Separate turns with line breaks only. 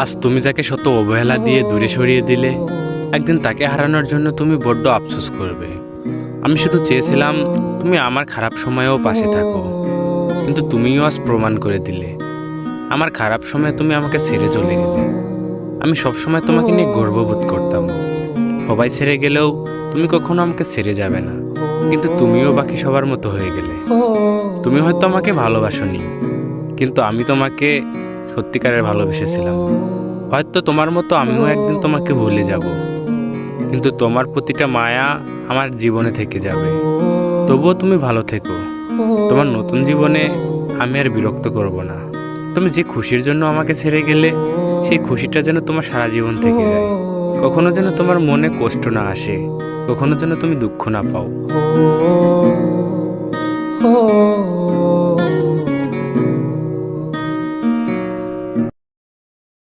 আজ তুমি যাকে শত অবহেলা দিয়ে দূরে সরিয়ে দিলে, একদিন তাকে হারানোর জন্য তুমি বড্ড আফসোস করবে। আমি শুধু চেয়েছিলাম তুমি আমার খারাপ সময়েও পাশে থাকো, কিন্তু তুমিও আজ প্রমাণ করে দিলে। আমার খারাপ সময়ে তুমি আমাকে ছেড়ে চলে গেলে। আমি সবসময় তোমাকে নিয়ে গর্ববোধ করতাম। সবাই ছেড়ে গেলেও তুমি কখনো আমাকে ছেড়ে যাবে না, কিন্তু তুমিও বাকি সবার মতো হয়ে গেলে। তুমি হয়তো আমাকে ভালোবাসোনি, কিন্তু আমি তোমাকে সত্যিকারের ভালোবেসেছিলাম। হয়তো তোমার মতো আমিও একদিন তোমাকে ভুলে যাব, কিন্তু তোমার প্রতিটা মায়া আমার জীবনে থেকে যাবে। তবুও তুমি ভালো থেকো। তোমার নতুন জীবনে আমি আর বিরক্ত করব না। তুমি যে খুশির জন্য আমাকে ছেড়ে গেলে, সেই খুশিটা যেন তোমার সারা জীবন থেকে যায়। কখনো যেন তোমার মনে কষ্ট না আসে, কখনো যেন তুমি দুঃখ না পাও।